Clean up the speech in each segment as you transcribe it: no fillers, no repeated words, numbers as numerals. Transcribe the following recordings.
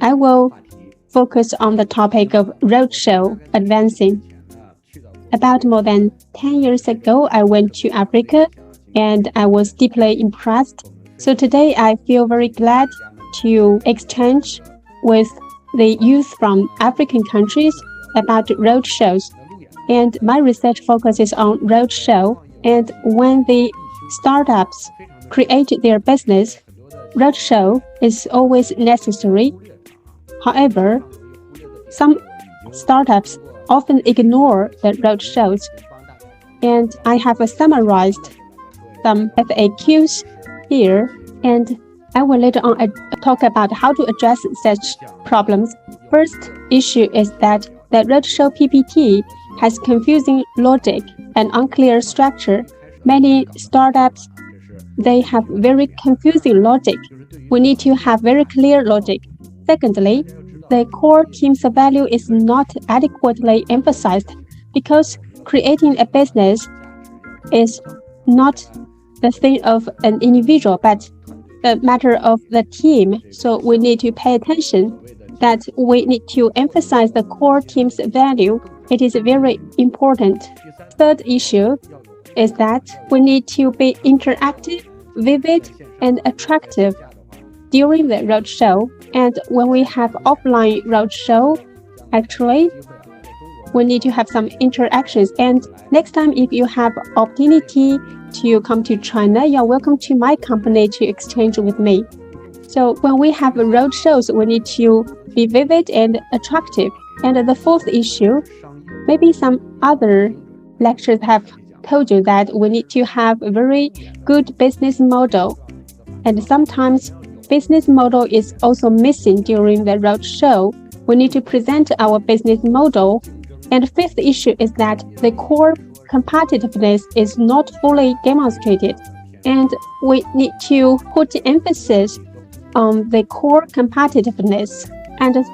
I will focus on the topic of Roadshow Advancing. About more than 10 years ago, I went to Africa and I was deeply impressed. So today I feel very glad to exchange with the youth from African countries about roadshows. And my research focuses on roadshow. And when the startups create their business, roadshow is always necessary. However, some startups often ignore the roadshows. And I have summarized some FAQs here, and I will later on talk about how to address such problems. First issue is that the roadshow PPT has confusing logic and unclear structure. Many startups, they have very confusing logic. We need to have very clear logic. Secondly, the core team's value is not adequately emphasized because creating a business is not the thing of an individual, but the matter of the team. So we need to pay attention that we need to emphasize the core team's value. It is very important. Third issue is that we need to be interactive, vivid, and attractive during the roadshow. And when we have offline roadshow, actually, we need to have some interactions. And next time, if you have opportunity to come to China, you're welcome to my company to exchange with me. So when we have road shows, we need to be vivid and attractive. And the fourth issue, maybe some other lectures have told you that we need to have a very good business model. And sometimes business model is also missing during the road show. We need to present our business model. And fifth issue is that the core competitiveness is not fully demonstrated, and we need to put emphasis on the core competitiveness. And the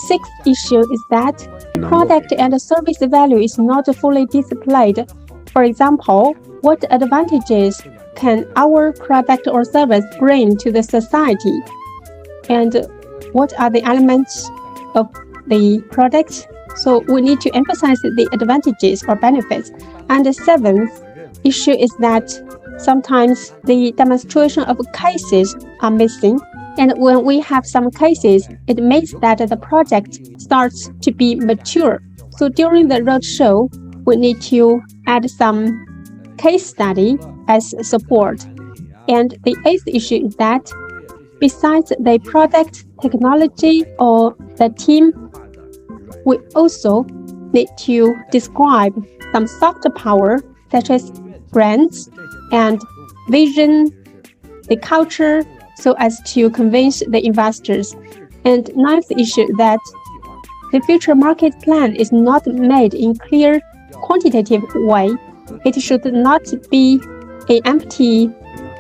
sixth issue is that product and service value is not fully displayed. For example, what advantages can our product or service bring to the society? And what are the elements of the product? So we need to emphasize the advantages or benefits. And the seventh issue is that sometimes the demonstration of cases are missing. And when we have some cases, it means that the project starts to be mature. So during the roadshow, we need to add some case study as support. And the eighth issue is that besides the product, technology, or the team, we also need to describe some soft power, such as brands and vision, the culture, so as to convince the investors. And ninth issue that the future market plan is not made in clear quantitative way. It should not be an empty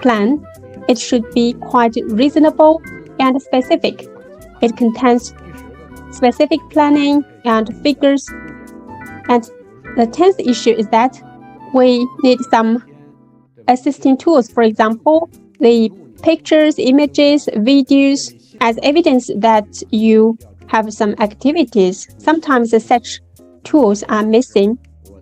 plan. It should be quite reasonable and specific. It contains specific planning and figures. And the 10th issue is that we need some assisting tools, for example, the pictures, images, videos, as evidence that you have some activities. Sometimes such tools are missing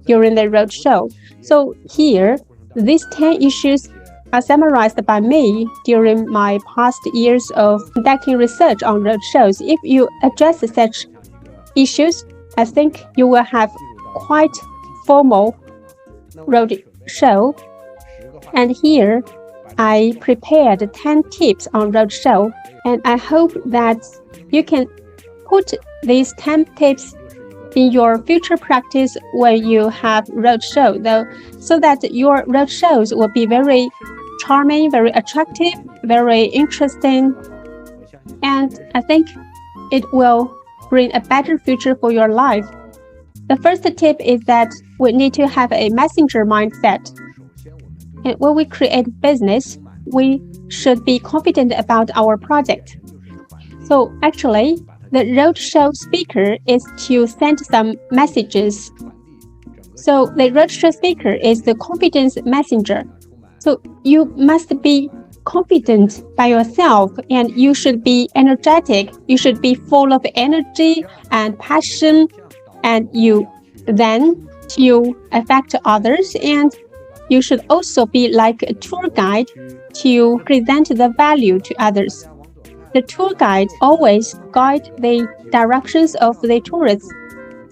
during the roadshow. So here, these 10 issues are summarized by me during my past years of conducting research on roadshows. If you address such issues, I think you will have quite formal roadshow. And here, I prepared 10 tips on roadshow, and I hope that you can put these 10 tips in your future practice when you have roadshow, though, so that your roadshows will be very charming, very attractive, very interesting, and I think it will bring a better future for your life. The first tip is that we need to have a messenger mindset. And when we create business, we should be confident about our project. So actually, the roadshow speaker is to send some messages. So the roadshow speaker is the confidence messenger. So you must be confident by yourself, and you should be energetic. You should be full of energy and passion, and you affect others, and you should also be like a tour guide to present the value to others. The tour guide always guide the directions of the tourists.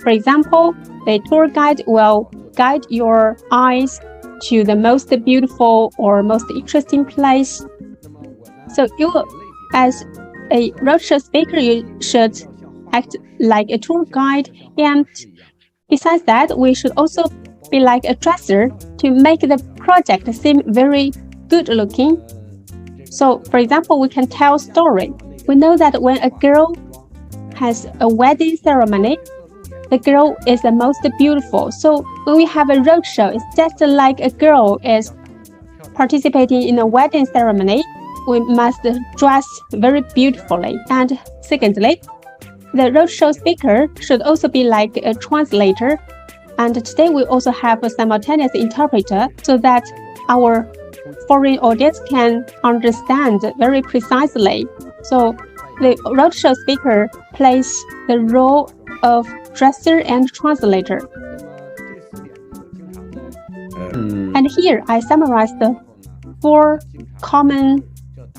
For example, the tour guide will guide your eyes to the most beautiful or most interesting place. So you, as a roadshow speaker, you should act like a tour guide, and besides that, we should also be like a dresser to make the project seem very good looking. So, for example, we can tell a story. We know that when a girl has a wedding ceremony, the girl is the most beautiful. So when we have a roadshow, it's just like a girl is participating in a wedding ceremony. We must dress very beautifully. And secondly, the roadshow speaker should also be like a translator. And today we also have a simultaneous interpreter so that our foreign audience can understand very precisely. So the roadshow speaker plays the role of dresser and translator. And here I summarize the 4 common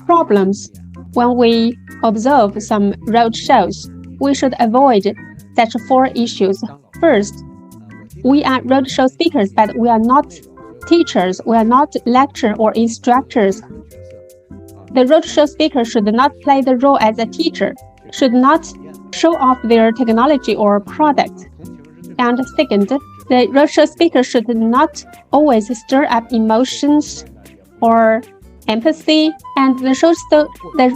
problems when we observe some roadshows. We should avoid such 4 issues. First, we are roadshow speakers, but we are not teachers. We are not lecturers or instructors. The roadshow speaker should not play the role as a teacher, should not show off their technology or product. And second, the roadshow speaker should not always stir up emotions or empathy, and the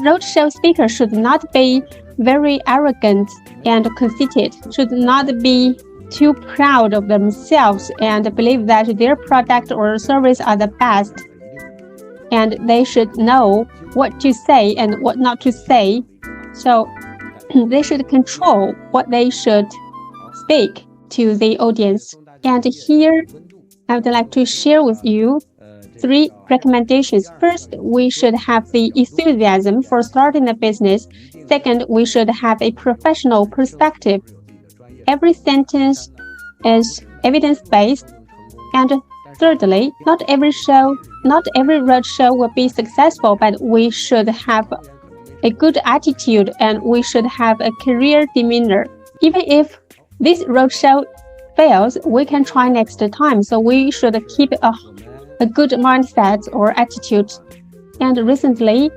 roadshow speaker should not be very arrogant and conceited, should not be too proud of themselves and believe that their product or service are the best. And they should know what to say and what not to say. So they should control what they should speak to the audience. And here, I would like to share with you 3 recommendations. First, we should have the enthusiasm for starting a business. Second, we should have a professional perspective. Every sentence is evidence-based. And thirdly, not every roadshow will be successful, but we should have a good attitude and we should have a career demeanor. Even if this roadshow fails, we can try next time. So we should keep a good mindset or attitude. And recently,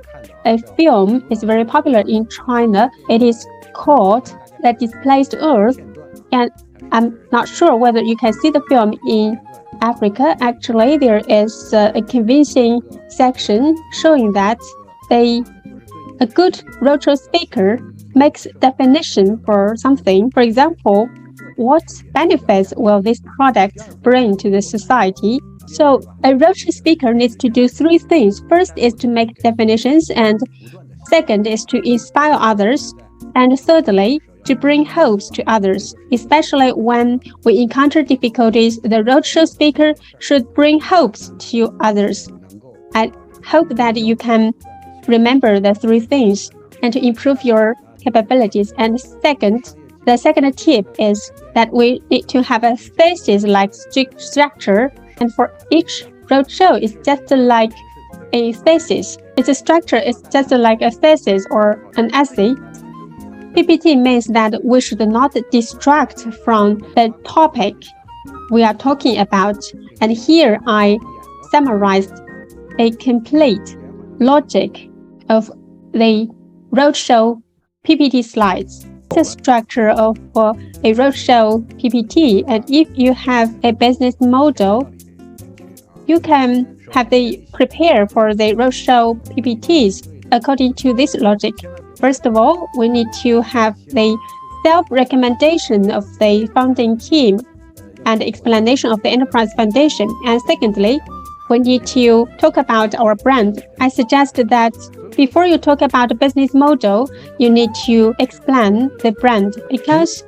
a film is very popular in China. It is called The Displaced Earth. And I'm not sure whether you can see the film in Africa. Actually, there is a convincing section showing that a good roadshow speaker makes definition for something. For example, what benefits will this product bring to the society? So a roadshow speaker needs to do 3 things. First is to make definitions, and second is to inspire others, and thirdly, to bring hopes to others. Especially when we encounter difficulties, the roadshow speaker should bring hopes to others. I hope that you can remember the 3 things and to improve your capabilities. And the second tip is that we need to have a thesis-like structure, and for each roadshow, it's just like a thesis. Its a structure is just like a thesis or an essay. PPT means that we should not distract from the topic we are talking about. And here I summarized a complete logic of the roadshow PPT slides. The structure of a roadshow PPT, and if you have a business model, you can have the prepare for the roadshow PPTs according to this logic. First of all, we need to have the self-recommendation of the founding team and explanation of the enterprise foundation. And secondly, we need to talk about our brand. I suggest that before you talk about the business model, you need to explain the brand, because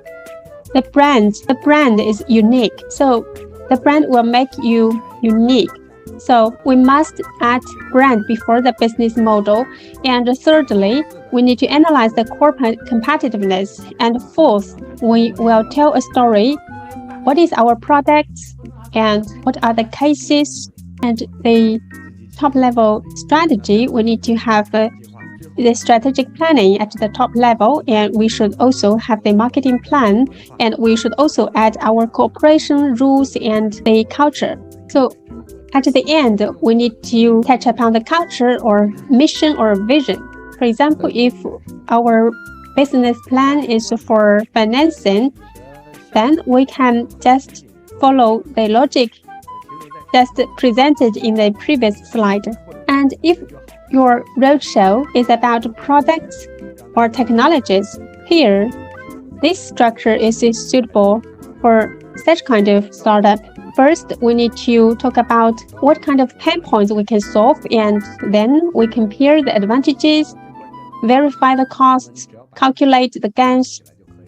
the brand is unique. So the brand will make you unique. So we must add brand before the business model. And thirdly, we need to analyze the core competitiveness. And fourth, we will tell a story. What is our products and what are the cases and the top level strategy? We need to have the strategic planning at the top level, and we should also have the marketing plan, and we should also add our cooperation rules and the culture. So at the end, we need to touch upon the culture or mission or vision. For example, if our business plan is for financing, then we can just follow the logic just presented in the previous slide. And if your roadshow is about products or technologies, here, this structure is suitable for such kind of startup. First, we need to talk about what kind of pain points we can solve, and then we compare the advantages, verify the costs, calculate the gains,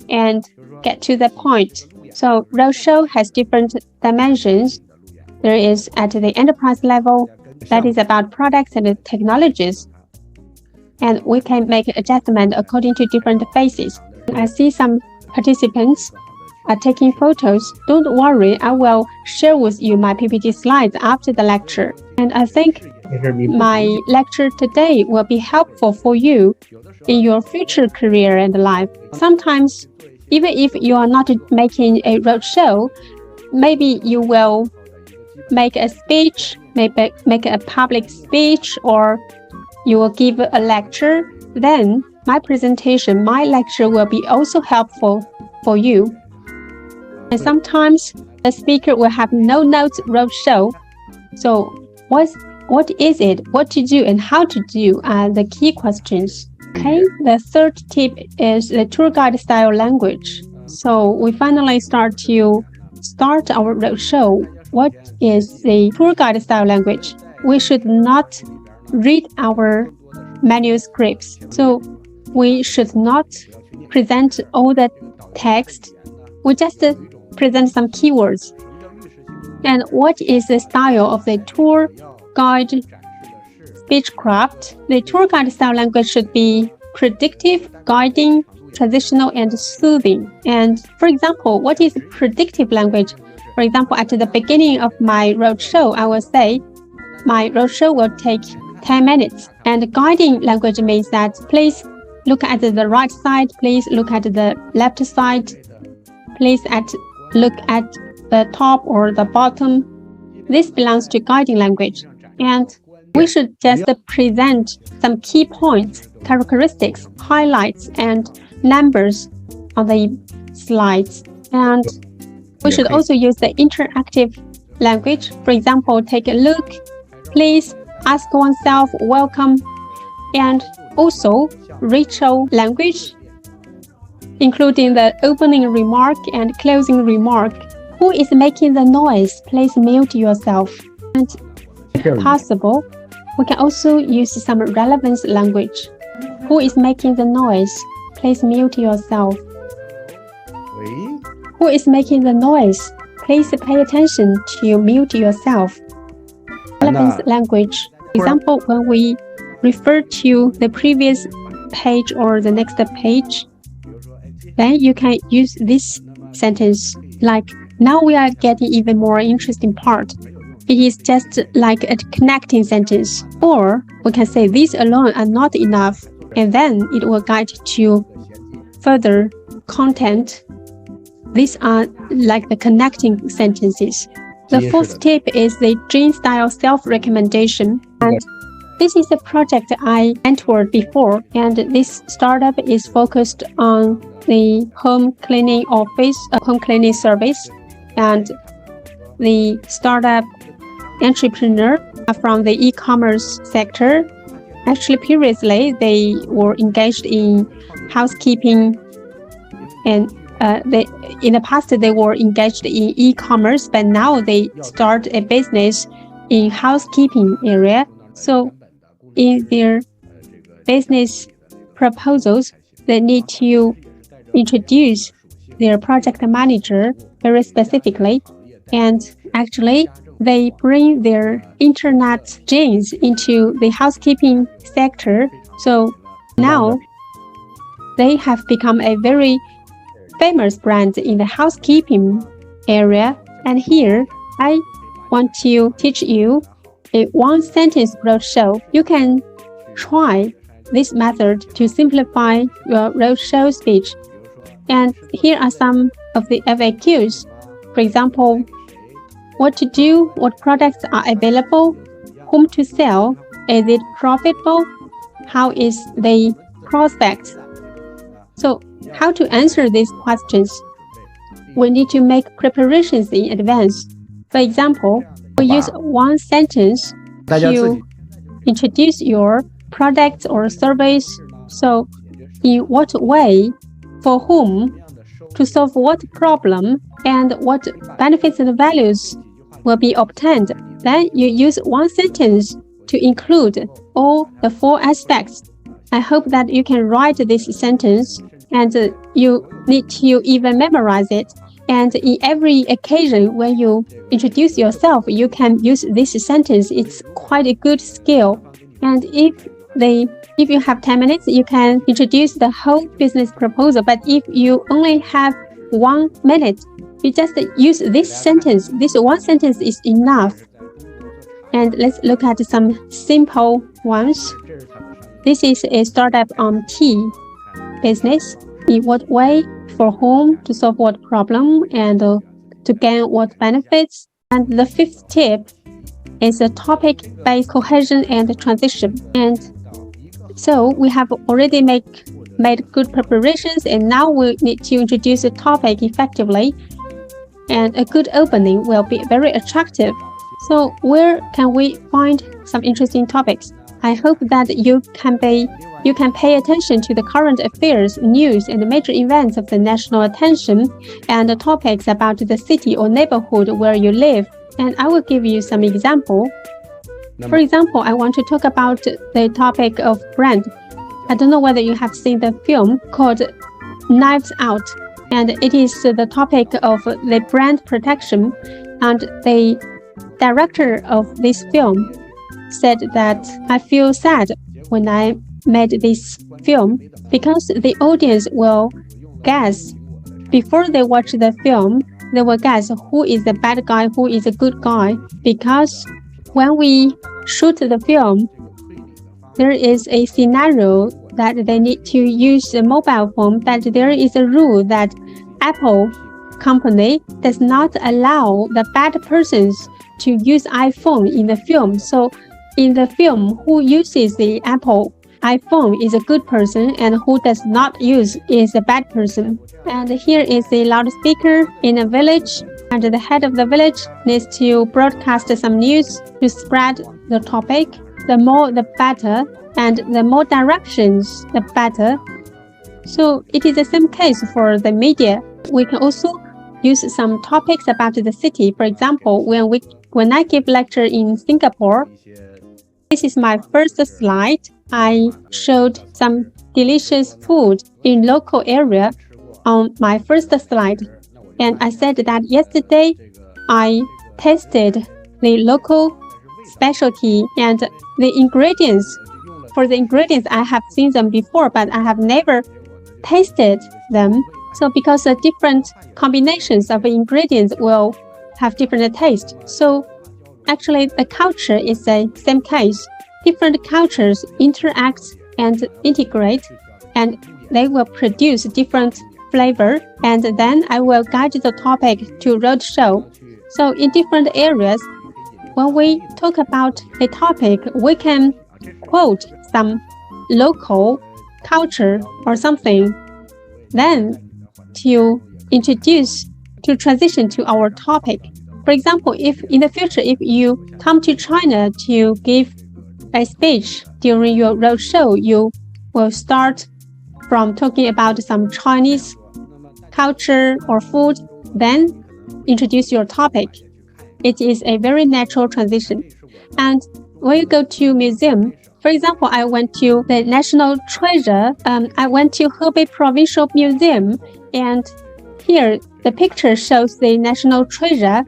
and get to the point. So roadshow has different dimensions. There is at the enterprise level, that is about products and technologies. And we can make adjustment according to different phases. I see some participants are taking photos. Don't worry, I will share with you my PPT slides after the lecture. And I think my lecture today will be helpful for you in your future career and life. Sometimes, even if you are not making a roadshow, maybe you will make a speech, maybe make a public speech, or you will give a lecture. Then my presentation, my lecture will be also helpful for you. And sometimes the speaker will have no notes roadshow. So what is it, what to do, and how to do are the key questions. Okay, the third tip is the tour guide style language. So we finally start our roadshow. What is the tour guide style language? We should not read our manuscripts. So we should not present all the text. We just present some keywords. And what is the style of the tour guide speechcraft? The tour guide style language should be predictive, guiding, transitional, and soothing. And for example, what is predictive language? For example, at the beginning of my roadshow, I will say, my roadshow will take 10 minutes. And guiding language means that please look at the right side, please look at the left side, please look at the top or the bottom. This belongs to guiding language. And we should just present some key points, characteristics, highlights, and numbers on the slides. And we should also use the interactive language. For example, take a look, please, ask oneself, welcome, and also ritual language, including the opening remark and closing remark. Who is making the noise? Please mute yourself. And if possible, we can also use some relevance language. Who is making the noise? Please mute yourself. Who is making the noise? Please pay attention to mute yourself. Relevance language. For example, when we refer to the previous page or the next page, then you can use this sentence like, now we are getting even more interesting part. It is just like a connecting sentence. Or we can say these alone are not enough, and then it will guide to further content. These are like the connecting sentences. The fourth tip is the Qiang style self-recommendation. And this is a project I entered before, and this startup is focused on the home cleaning office, home cleaning service, and the startup entrepreneur from the e-commerce sector. Actually, previously, they were engaged in housekeeping, and in the past, they were engaged in e-commerce, but now they start a business in housekeeping area. So in their business proposals, they need to introduce their project manager very specifically. And actually, they bring their internet genes into the housekeeping sector. So now they have become a very famous brand in the housekeeping area. And here I want to teach you a one-sentence roadshow. You can try this method to simplify your roadshow speech. And here are some of the FAQs. For example, what to do, what products are available, whom to sell, is it profitable, how is the prospect? So how to answer these questions? We need to make preparations in advance. For example, we use one sentence to introduce your products or service. So in what way, for whom, to solve what problem, and what benefits and values will be obtained. Then you use one sentence to include all the 4 aspects. I hope that you can write this sentence, and you need to even memorize it. And in every occasion when you introduce yourself, you can use this sentence. It's quite a good skill. And if you have 10 minutes, you can introduce the whole business proposal. But if you only have 1 minute, you just use this sentence. This one sentence is enough. And let's look at some simple ones. This is a startup on tea business. In what way, for whom, to solve what problem, and to gain what benefits. And the 5th tip is a topic-based cohesion and transition. And so we have already made good preparations, and now we need to introduce a topic effectively. And a good opening will be very attractive. So where can we find some interesting topics? I hope that you can pay attention to the current affairs, news, and major events of the national attention, and the topics about the city or neighborhood where you live. And I will give you some example. For example, I want to talk about the topic of brand. I don't know whether you have seen the film called Knives Out, and it is the topic of the brand protection. And the director of this film said that I feel sad when I made this film because the audience will guess. Before they watch the film, they will guess who is the bad guy, who is a good guy. Because when we shoot the film, there is a scenario that they need to use a mobile phone, that there is a rule that Apple company does not allow the bad persons to use iPhone in the film. So in the film, who uses the Apple iPhone is a good person, and who does not use is a bad person. And here is the loudspeaker in a village, and the head of the village needs to broadcast some news to spread the topic. The more, the better, and the more directions, the better. So it is the same case for the media. We can also use some topics about the city. For example, when I give lecture in Singapore, this is my first slide. I showed some delicious food in local area on my first slide. And I said that yesterday I tasted the local specialty, and the ingredients. For the ingredients, I have seen them before, but I have never tasted them. So because the different combinations of ingredients will have different taste. So actually the culture is the same case. Different cultures interact and integrate, and they will produce different flavor. And then I will guide the topic to roadshow. So in different areas, when we talk about a topic, we can quote some local culture or something. Then to transition to our topic. For example, if in the future, if you come to China to give a speech during your roadshow, you will start from talking about some Chinese culture or food, then introduce your topic. It is a very natural transition. And when you go to museum, for example, I went to the National Treasure. I went to Hebei Provincial Museum, and here the picture shows the National Treasure.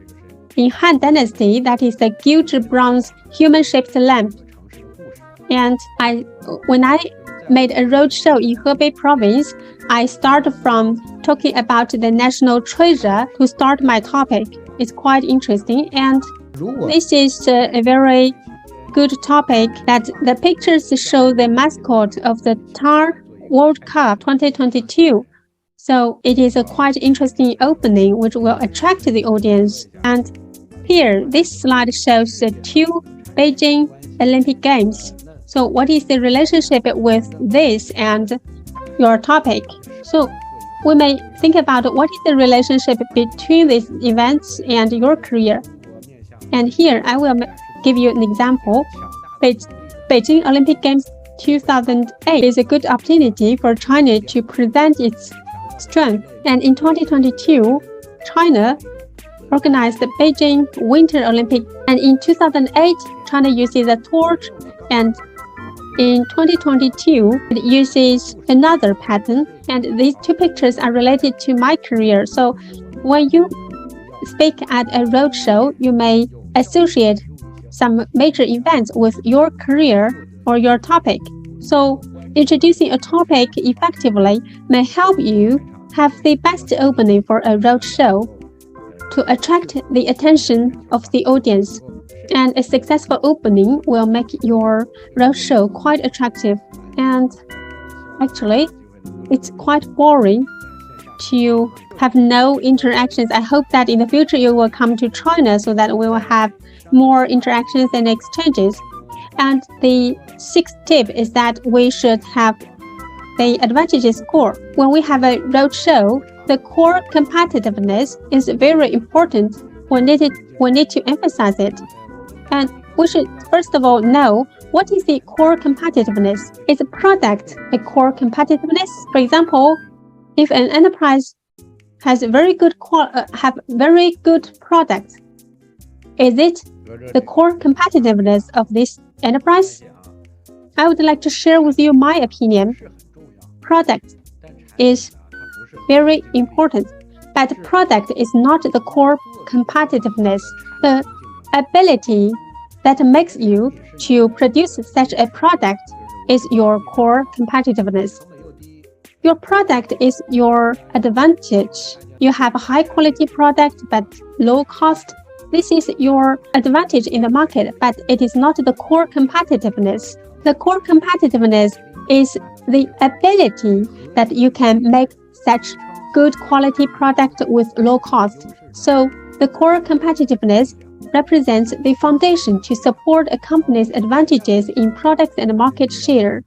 in Han Dynasty, that is the Gilzhi bronze human-shaped lamp. And when I made a roadshow in Hebei province, I started from talking about the national treasure to start my topic. It's quite interesting, and this is a very good topic that the pictures show the mascot of the TAR World Cup 2022. So it is a quite interesting opening which will attract the audience. And here, this slide shows the two Beijing Olympic Games. So what is the relationship with this and your topic? So we may think about what is the relationship between these events and your career. And here I will give you an example. Beijing Olympic Games 2008 is a good opportunity for China to present its strength. And in 2022, China organized the Beijing Winter Olympic. And in 2008, China uses a torch, and in 2022, it uses another pattern. And these two pictures are related to my career. So when you speak at a roadshow, you may associate some major events with your career or your topic. So introducing a topic effectively may help you have the best opening for a roadshow to attract the attention of the audience. And a successful opening will make your roadshow quite attractive. And actually, it's quite boring to have no interactions. I hope that in the future you will come to China so that we will have more interactions and exchanges. And the sixth tip is that we should have the advantages core. When we have a roadshow, the core competitiveness is very important. We need to emphasize it. And we should first of all know what is the core competitiveness. Is a product a core competitiveness? For example, if an enterprise has very good products, is it the core competitiveness of this enterprise? I would like to share with you my opinion. Product is very important, but product is not the core competitiveness. The ability that makes you to produce such a product is your core competitiveness. Your product is your advantage. You have a high quality product but low cost. This is your advantage in the market, but it is not the core competitiveness. The core competitiveness is the ability that you can make such good quality product with low cost. So the core competitiveness represents the foundation to support a company's advantages in products and market share.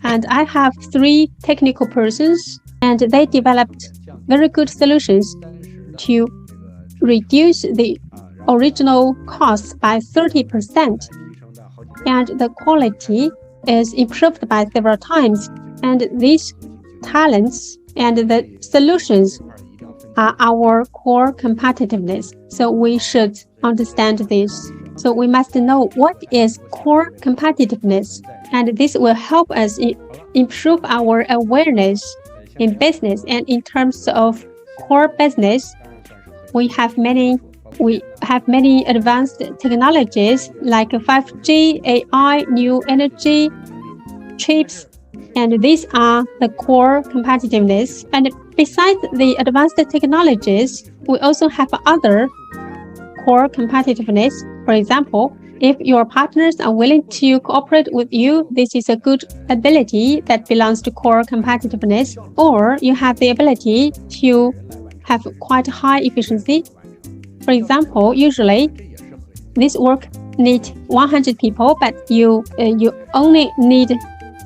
And I have 3 technical persons, and they developed very good solutions to reduce the original costs by 30%. And the quality is improved by several times. And these talents and the solutions are our core competitiveness. So we should understand this. So we must know what is core competitiveness, and this will help us improve our awareness in business. And in terms of core business, we have many advanced technologies like 5G, AI, new energy, chips, and these are the core competitiveness. And besides the advanced technologies, we also have other core competitiveness. For example, if your partners are willing to cooperate with you, this is a good ability that belongs to core competitiveness. Or you have the ability to have quite high efficiency. For example, usually this work needs 100 people, but you only need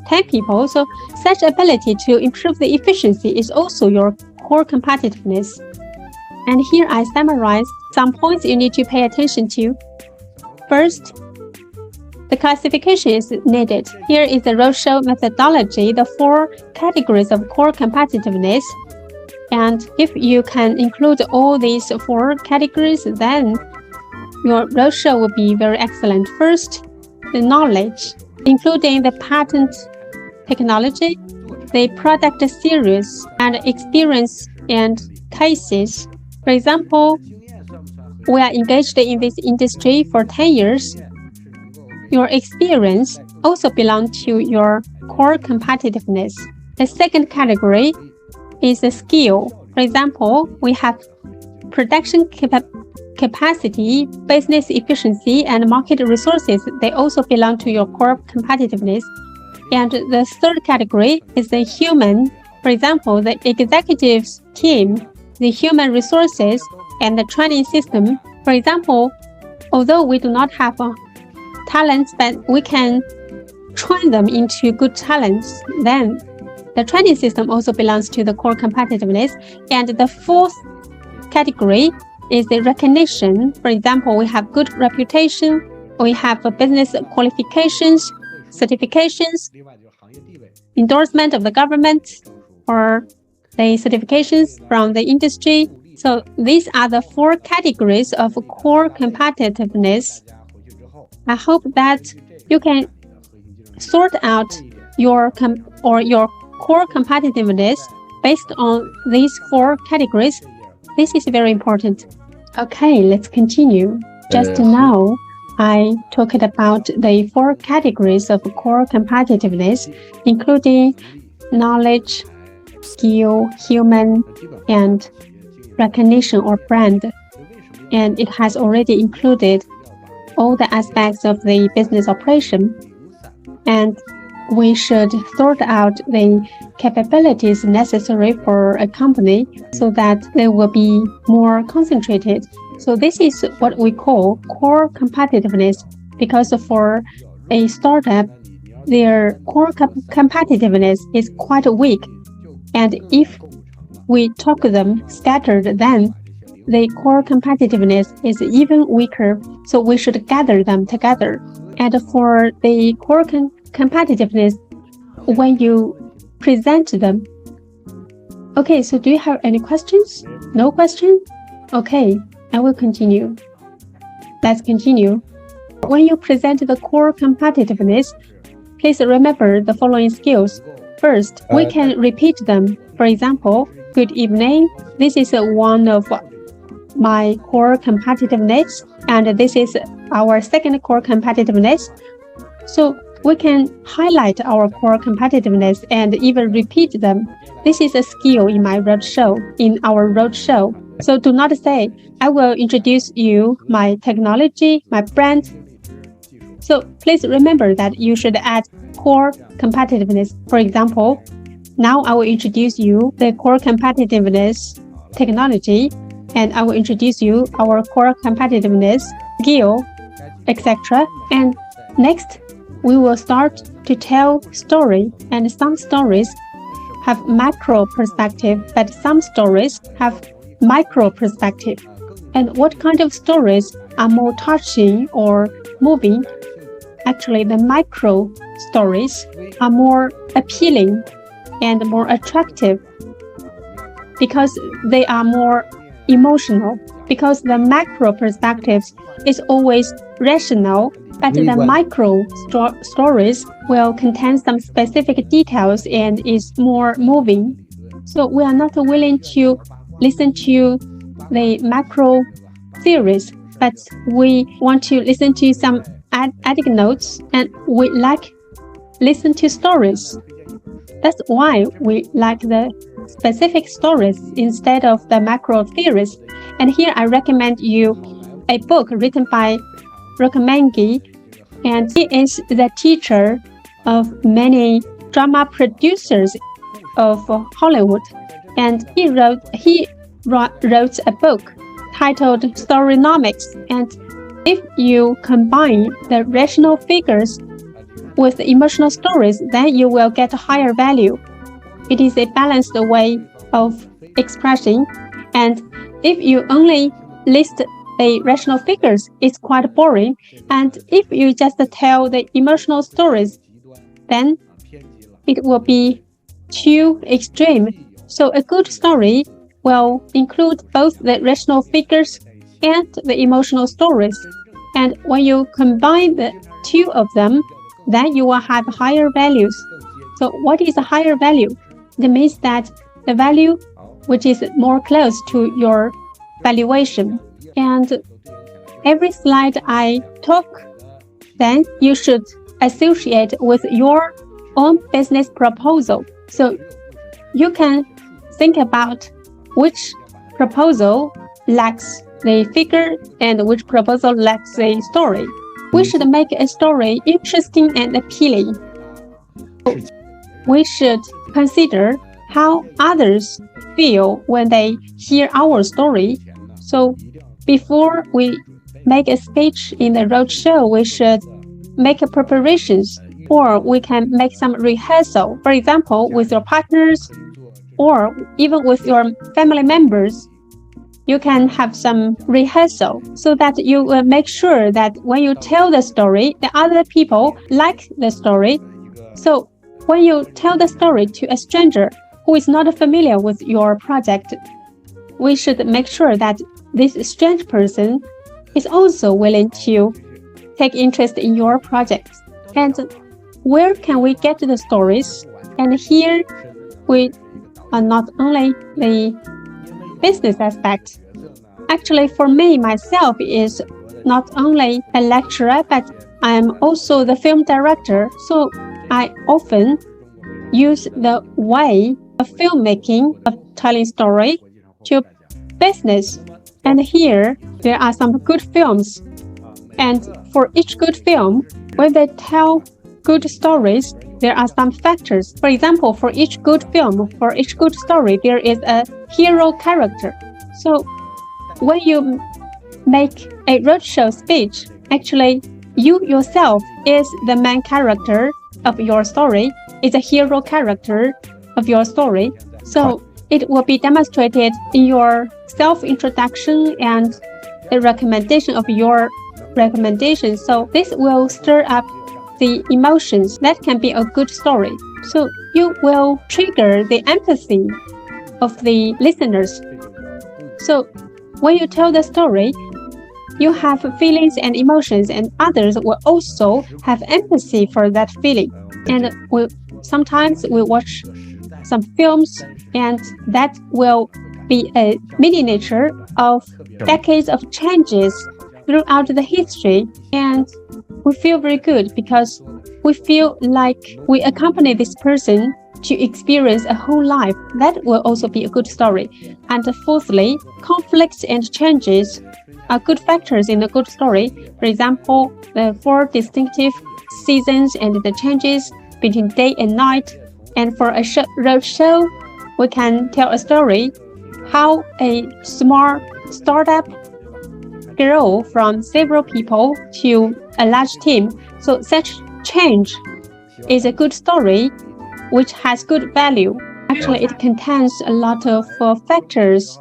10 people. So such ability to improve the efficiency is also your core competitiveness. And here I summarize some points you need to pay attention to. First, the classification is needed. Here is the roadshow methodology, the 4 categories of core competitiveness. And if you can include all these 4 categories, then your roadshow will be very excellent. First, the knowledge, including the patent technology, the product series, and experience and cases. For example, we are engaged in this industry for 10 years, your experience also belongs to your core competitiveness. The second category is a skill. For example, we have production capacity, business efficiency, and market resources. They also belong to your core competitiveness. And the third category is the human. For example, the executives team, the human resources, and the training system. For example, although we do not have talents, but we can train them into good talents, then the training system also belongs to the core competitiveness. And the fourth category is the recognition. For example, we have good reputation, we have business qualifications, certifications, endorsement of the government, or the certifications from the industry. So these are the four categories of core competitiveness. I hope that you can sort out your core competitiveness based on these four categories. This is very important. Okay, let's continue. Just now, I talked about the four categories of core competitiveness, including knowledge, skill, human, and recognition or brand. And it has already included all the aspects of the business operation. And we should sort out the capabilities necessary for a company so that they will be more concentrated. So this is what we call core competitiveness, because for a startup, their core competitiveness is quite weak. And if we talk them scattered, then the core competitiveness is even weaker. So we should gather them together. And for the core competitiveness, when you present them. Okay, so do you have any questions? No question? Okay, I will continue. Let's continue. When you present the core competitiveness, please remember the following skills. First, we can repeat them. For example, good evening. This is one of my core competitiveness, and this is our second core competitiveness. So we can highlight our core competitiveness and even repeat them. This is a skill in our roadshow. So do not say, I will introduce you my technology, my brand. So please remember that you should add core competitiveness. For example, now I will introduce you the core competitiveness technology, and I will introduce you our core competitiveness skill, etc. And next, we will start to tell story, and some stories have macro perspective, but some stories have micro perspective. And what kind of stories are more touching or moving? Actually, the micro stories are more appealing and more attractive because they are more emotional, because the macro perspectives is always rational, but the micro stories will contain some specific details and is more moving. So we are not willing to listen to the macro theories, but we want to listen to some anecdotes, and we listen to stories. That's why we like the specific stories instead of the macro theories. And here I recommend you a book written by Rockmangi, and he is the teacher of many drama producers of Hollywood. And he wrote a book titled Storynomics. And if you combine the rational figures with the emotional stories, then you will get a higher value. It is a balanced way of expressing. And if you only list the rational figures, it's quite boring. And if you just tell the emotional stories, then it will be too extreme. So a good story will include both the rational figures and the emotional stories. And when you combine the two of them, then you will have higher values. So what is a higher value? It means that the value which is more close to your valuation. And every slide I talk, then you should associate with your own business proposal. So you can think about which proposal lacks the figure and which proposal lacks a story. We should make a story interesting and appealing. We should consider how others feel when they hear our story. So before we make a speech in the roadshow, we should make preparations, or we can make some rehearsal. For example, with your partners or even with your family members, you can have some rehearsal so that you will make sure that when you tell the story, the other people like the story. So when you tell the story to a stranger who is not familiar with your project, we should make sure that this strange person is also willing to take interest in your project. And where can we get the stories? And here we are not only the business aspect. Actually, for me, myself is not only a lecturer, but I am also the film director. So I often use the way of filmmaking, of telling story to business. And here, there are some good films. And for each good film, when they tell good stories, there are some factors. For example, for each good film, for each good story, there is a hero character. So when you make a roadshow speech, actually, you yourself is the main character of your story, is a hero character of your story. So it will be demonstrated in your self-introduction and the recommendation of your recommendation. So this will stir up the emotions. That can be a good story. So you will trigger the empathy of the listeners. So when you tell the story, you have feelings and emotions, and others will also have empathy for that feeling. And sometimes we watch some films, and that will be a miniature of decades of changes throughout the history. And we feel very good because we feel like we accompany this person to experience a whole life. That will also be a good story. And fourthly, conflicts and changes are good factors in a good story. For example, the 4 distinctive seasons and the changes between day and night. And for a roadshow, we can tell a story how a small startup grow from several people to a large team. So such change is a good story which has good value. Actually, it contains a lot of factors.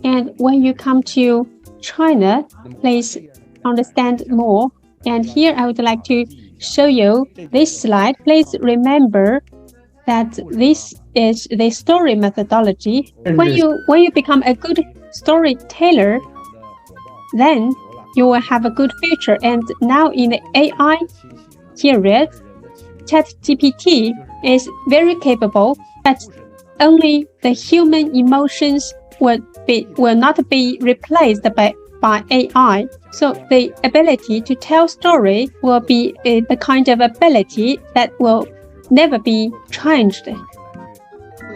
And when you come to China, please understand more. And here I would like to show you this slide. Please remember that this is the story methodology. When you become a good storyteller, then you will have a good future. And now in the AI period, ChatGPT is very capable, but only the human emotions will not be replaced by AI. So the ability to tell story will be a kind of ability that will never be changed.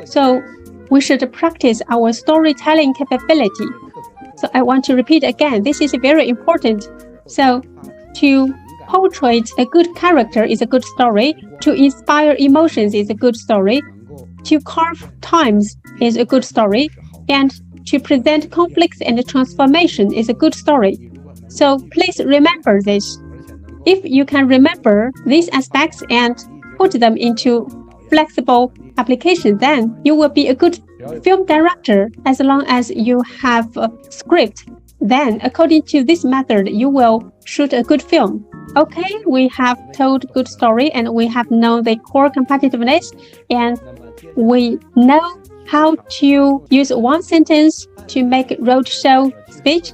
So we should practice our storytelling capability. So I want to repeat again, this is very important. So to portray a good character is a good story. To inspire emotions is a good story. To carve times is a good story. And to present conflicts and transformation is a good story. So please remember this. If you can remember these aspects and put them into flexible application, then you will be a good film director. As long as you have a script, then according to this method, you will shoot a good film. Okay, we have told good story and we have known the core competitiveness, and we know how to use one sentence to make roadshow speech.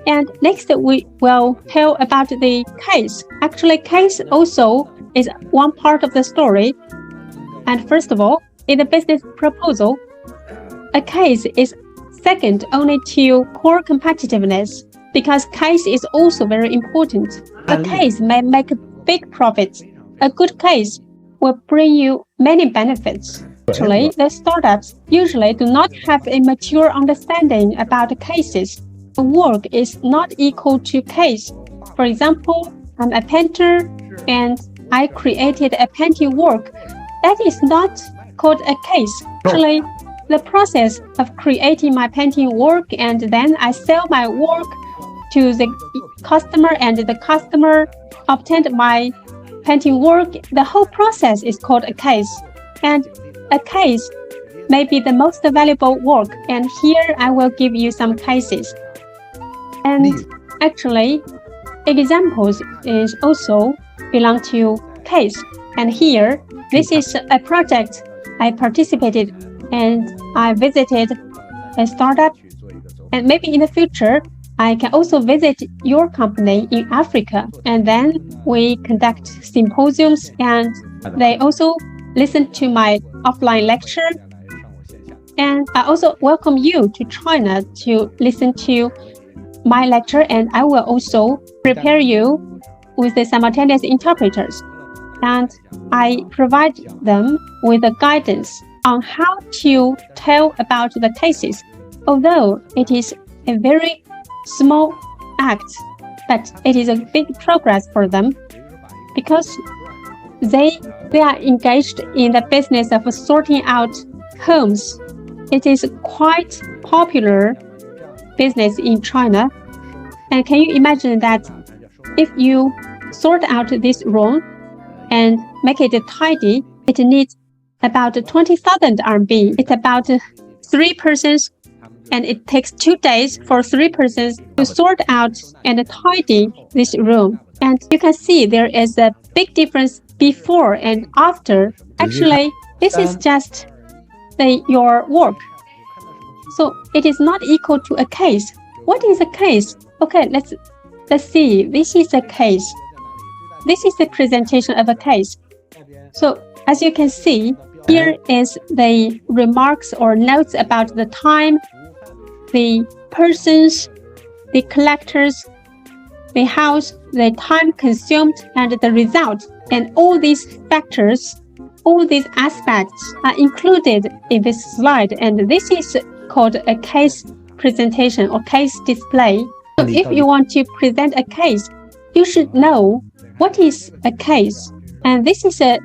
And next we will tell about the case. Actually, case also is one part of the story. And first of all, in the business proposal, a case is second only to core competitiveness. because case is also very important. A case may make big profits. A good case will bring you many benefits. Actually, the startups usually do not have a mature understanding about cases. Work is not equal to case. For example, I'm a painter and I created a painting work. That is not called a case. Actually, the process of creating my painting work and then I sell my work to the customer and the customer obtained my painting work, the whole process is called a case. And a case may be the most valuable work. And here I will give you some cases. And actually, examples is also belong to case. And here, this is a project I participated and I visited a startup. And maybe in the future, I can also visit your company in Africa. And then we conduct symposiums and they also listen to my offline lecture. And I also welcome you to China to listen to my lecture, and I will also prepare you with the simultaneous interpreters. And I provide them with the guidance on how to tell about the cases. Although it is a very small act, but it is a big progress for them because they are engaged in the business of sorting out homes. It is quite popular business in China. And can you imagine that if you sort out this room and make it tidy, it needs about 20,000 RMB. It's about 3 persons, and it takes 2 days for 3 persons to sort out and tidy this room. And you can see there is a big difference before and after. Actually, this is just your work. So it is not equal to a case. What is a case? Okay, let's see. This is a case. This is the presentation of a case. So as you can see, here is the remarks or notes about the time, the persons, the collectors, the house, the time consumed, and the result. And all these factors, all these aspects are included in this slide. And this is called a case presentation or case display. So if you want to present a case, you should know what is a case. And this is a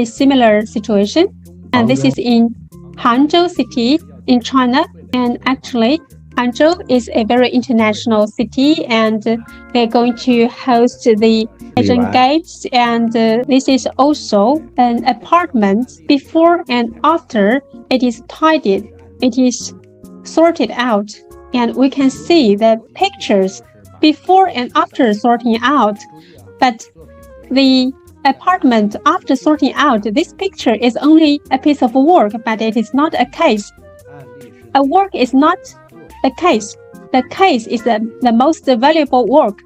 similar situation. And this is in Hangzhou city in China. And actually, Hangzhou is a very international city, and they're going to host the Asian Games. And this is also an apartment. Before and after, it is tidied, it is sorted out, and we can see the pictures before and after sorting out. But the apartment after sorting out, this picture is only a piece of work, but it is not a case. A work is not a case. The case is the most valuable work.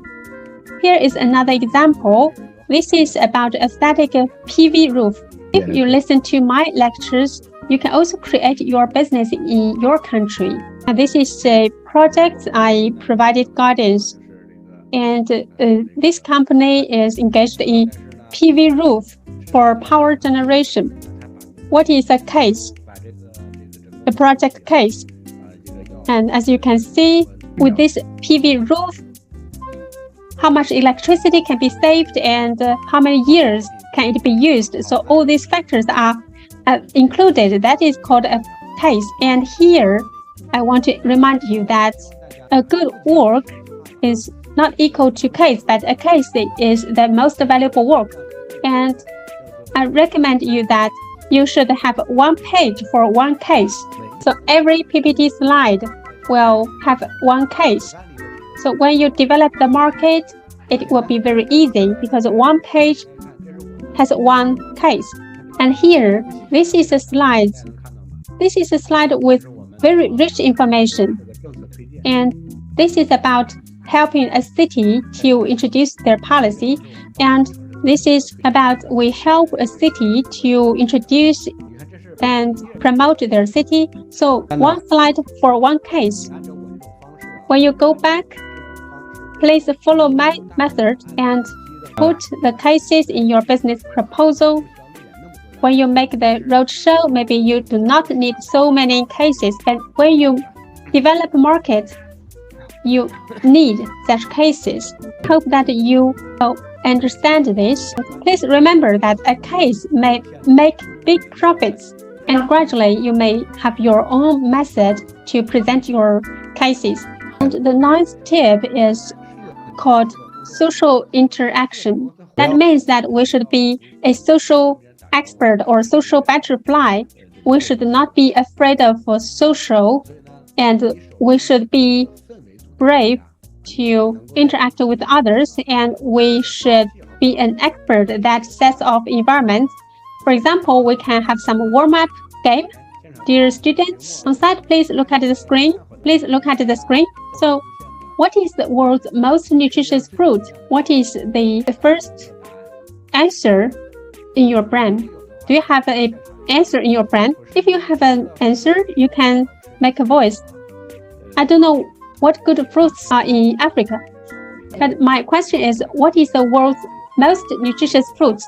Here is another example. This is about a static PV roof. If you listen to my lectures, you can also create your business in your country. And this is a project I provided guidance. And this company is engaged in PV roof for power generation. What is a case? A project case. And as you can see, with this PV roof, how much electricity can be saved and how many years can it be used. So all these factors are included. That is called a case. And here, I want to remind you that a good work is not equal to case, but a case is the most valuable work. And I recommend you that you should have 1 page for 1 case. So every PPT slide will have 1 case. So when you develop the market, it will be very easy because 1 page has 1 case. And here, this is a slide. This is a slide with very rich information. And this is about helping a city to introduce their policy. And this is about we help a city to introduce and promote their city. So 1 slide for 1 case. When you go back, please follow my method and put the cases in your business proposal. When you make the roadshow, maybe you do not need so many cases, and when you develop markets, you need such cases. Hope that you will understand this. Please remember that a case may make big profits, and gradually you may have your own method to present your cases. And the ninth tip is called social interaction. That means that we should be a social expert or social butterfly. We should not be afraid of social, and we should be brave to interact with others, and we should be an expert that sets off environments. For example, we can have some warm-up game. Dear students, on site, please look at the screen. Please look at the screen. So, what is the world's most nutritious fruit? What is the first answer in your brain? Do you have an answer in your brain? If you have an answer, you can make a voice. I don't know what good fruits are in Africa, but my question is, what is the world's most nutritious fruits?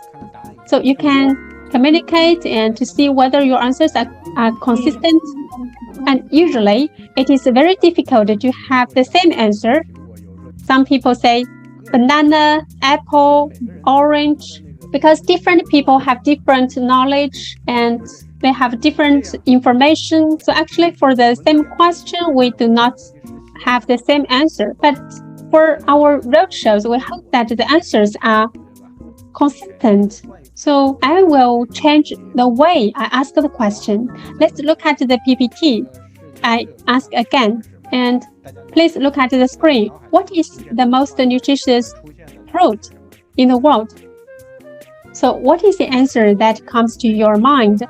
So you can communicate and to see whether your answers are consistent. And usually, it is very difficult to have the same answer. Some people say banana, apple, orange, because different people have different knowledge and they have different information. So actually, for the same question, we do not have the same answer. But for our roadshows, we hope that the answers are consistent. So I will change the way I ask the question. Let's look at the PPT. I ask again, and please look at the screen. What is the most nutritious fruit in the world? So what is the answer that comes to your mind?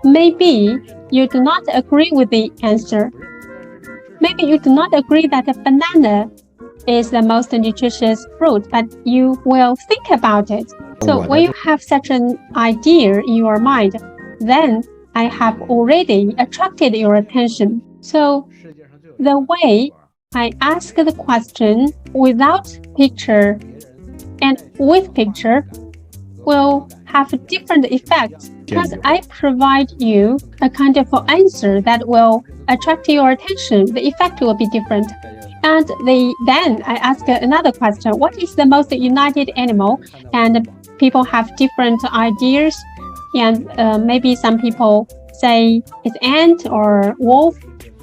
Maybe you do not agree with the answer. Maybe you do not agree that a banana is the most nutritious fruit, but you will think about it. So when you have such an idea in your mind, then I have already attracted your attention. So the way I ask the question without picture and with picture will have different effects, because I provide you a kind of answer that will attract your attention. The effect will be different. And then I ask another question. What is the most united animal? And people have different ideas. And maybe some people say it's ant or wolf.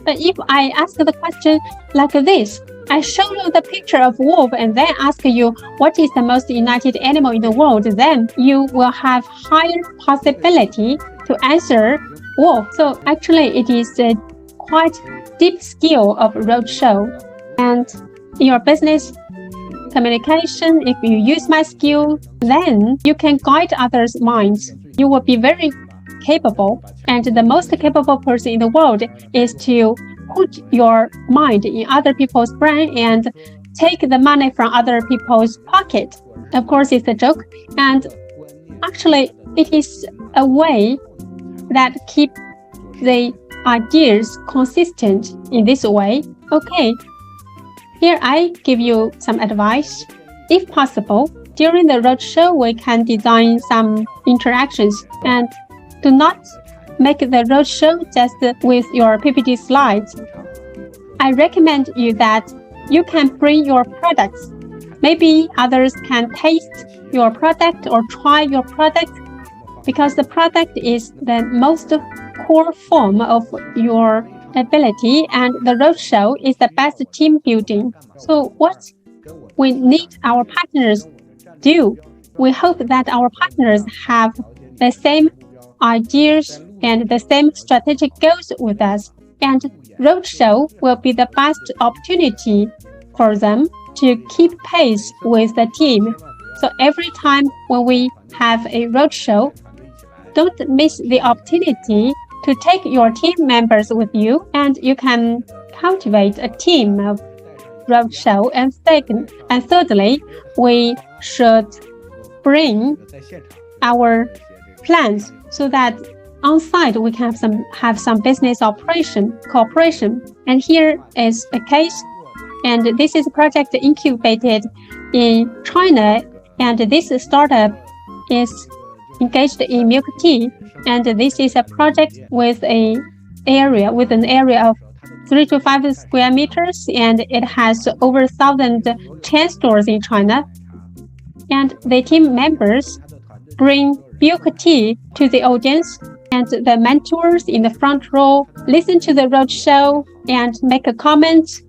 But if I ask the question like this, I show you the picture of wolf and then ask you what is the most united animal in the world, then you will have higher possibility to answer wolf. So actually it is a quite deep skill of roadshow. And in your business communication, if you use my skill, then you can guide others' minds. You will be very capable. And the most capable person in the world is to put your mind in other people's brain and take the money from other people's pocket. Of course, it's a joke. And actually, it is a way that keep the ideas consistent in this way. Okay, here I give you some advice. If possible, during the roadshow, we can design some interactions and do not make the roadshow just with your PPT slides. I recommend you that you can bring your products. Maybe others can taste your product or try your product, because the product is the most core form of your ability, and the roadshow is the best team building. So what we need our partners do, we hope that our partners have the same ideas and the same strategic goals with us. And roadshow will be the best opportunity for them to keep pace with the team. So every time when we have a roadshow, don't miss the opportunity to take your team members with you, and you can cultivate a team of roadshow. And thirdly, we should bring our plans so that on site we can have some business cooperation. And here is a case. And this is a project incubated in China. And this startup is engaged in milk tea. And this is a project with an area of 3 to 5 square meters, and it has over 1,000 chain stores in China. And the team members bring milk tea to the audience, and the mentors in the front row listen to the roadshow and make a comment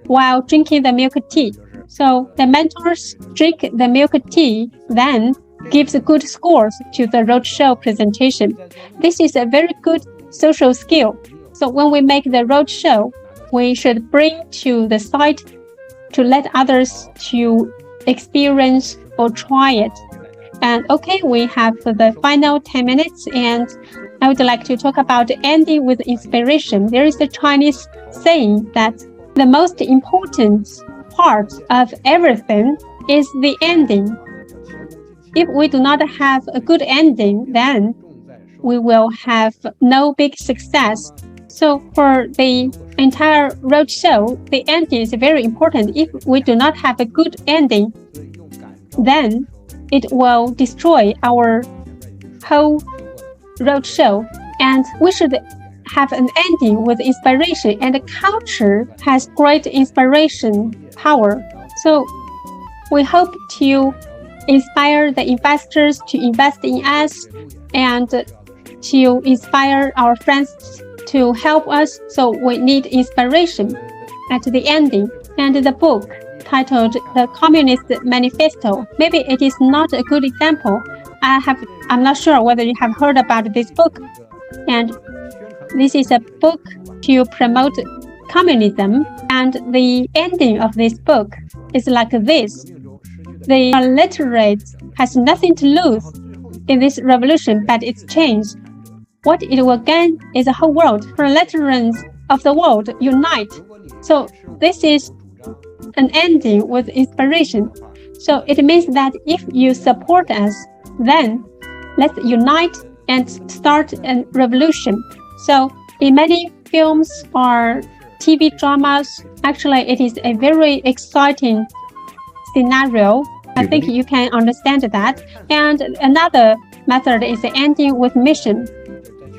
while drinking the milk tea. So the mentors drink the milk tea, then gives good scores to the roadshow presentation. This is a very good social skill. So when we make the roadshow, we should bring to the site to let others to experience or try it. And okay, we have the final 10 minutes, and I would like to talk about ending with inspiration. There is a Chinese saying that the most important part of everything is the ending. If we do not have a good ending, then we will have no big success. So for the entire roadshow, the ending is very important. If we do not have a good ending, then it will destroy our whole roadshow. And we should have an ending with inspiration, and the culture has great inspiration power. So we hope to inspire the investors to invest in us and to inspire our friends to help us. So we need inspiration at the ending. And the book titled The Communist Manifesto, maybe it is not a good example. I'm not sure whether you have heard about this book. And this is a book to promote communism. And the ending of this book is like this. The illiterate has nothing to lose in this revolution but its change. What it will gain is the whole world. Proletarians of the world unite. So this is an ending with inspiration. So it means that if you support us, then let's unite and start a revolution. So in many films or TV dramas, actually it is a very exciting scenario. I think you can understand that. And another method is the ending with mission.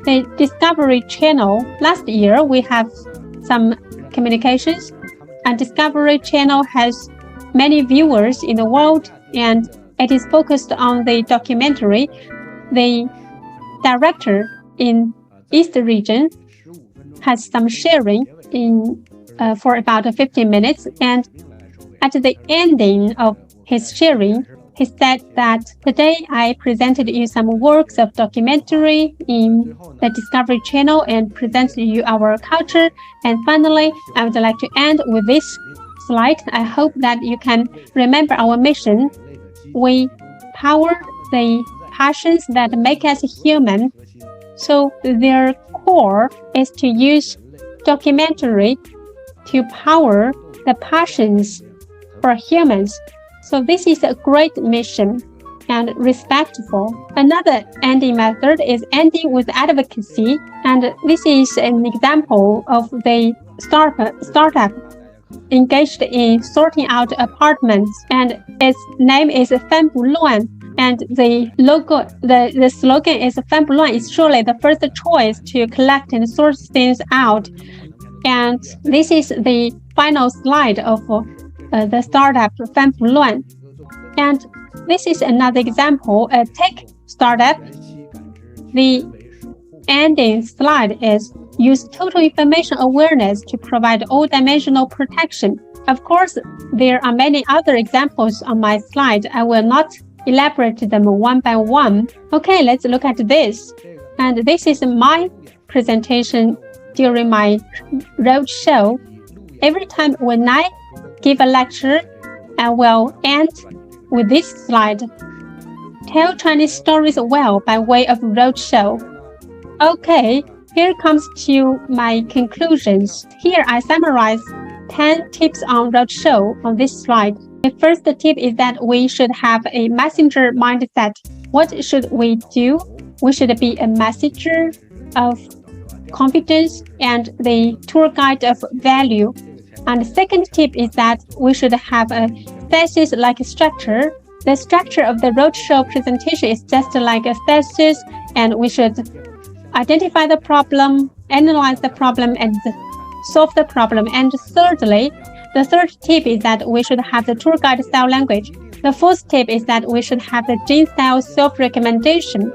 The Discovery Channel, last year we have some communications, and Discovery Channel has many viewers in the world, and it is focused on the documentary. The director in East region has some sharing for about 15 minutes, and at the ending of his sharing, he said that today I presented you some works of documentary in the Discovery Channel and presented you our culture. And finally, I would like to end with this slide. I hope that you can remember our mission. We power the passions that make us human. So their core is to use documentary to power the passions for humans. So this is a great mission and respectful. Another ending method is ending with advocacy. And this is an example of the startup engaged in sorting out apartments. And its name is Fan Bu Luan. And the logo, the slogan is Fan Bu Luan is surely the first choice to collect and sort things out. And this is the final slide of the startup Fan Bu Luan. And this is another example, a tech startup. The ending slide is use total information awareness to provide all-dimensional protection. Of course, there are many other examples on my slide. I will not elaborate them one by one. Okay, let's look at this. And this is my presentation during my roadshow. Every time when I give a lecture, I will end with this slide. Tell Chinese stories well by way of roadshow. Okay, here comes to my conclusions. Here I summarize 10 tips on roadshow on this slide. The first tip is that we should have a messenger mindset. What should we do? We should be a messenger of confidence and the tour guide of value. And the second tip is that we should have a thesis-like structure. The structure of the roadshow presentation is just like a thesis, and we should identify the problem, analyze the problem, and solve the problem. And thirdly, the third tip is that we should have the tour guide style language. The fourth tip is that we should have the Qiang style self-recommendation.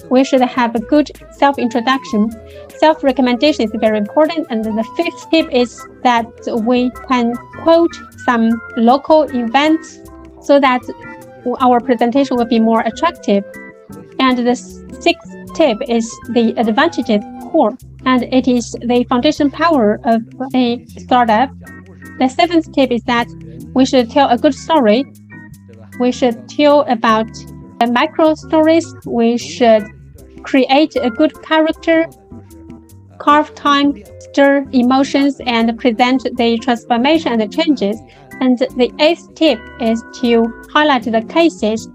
We should have a good self-introduction. Self-recommendation is very important. And the fifth tip is that we can quote some local events so that our presentation will be more attractive. And the sixth tip is the advantages core, and it is the foundation power of a startup. The seventh tip is that we should tell a good story. We should tell about the micro stories. We should create a good character, carve time, stir emotions, and present the transformation and the changes. And the eighth tip is to highlight the cases.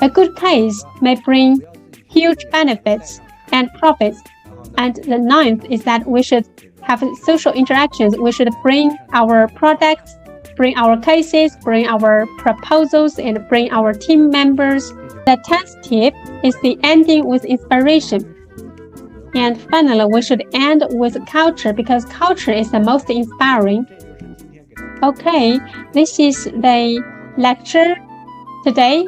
A good case may bring huge benefits and profits. And the ninth is that we should have social interactions. We should bring our products, bring our cases, bring our proposals, and bring our team members. The 10th tip is the ending with inspiration. And finally, we should end with culture, because culture is the most inspiring. Okay, this is the lecture today.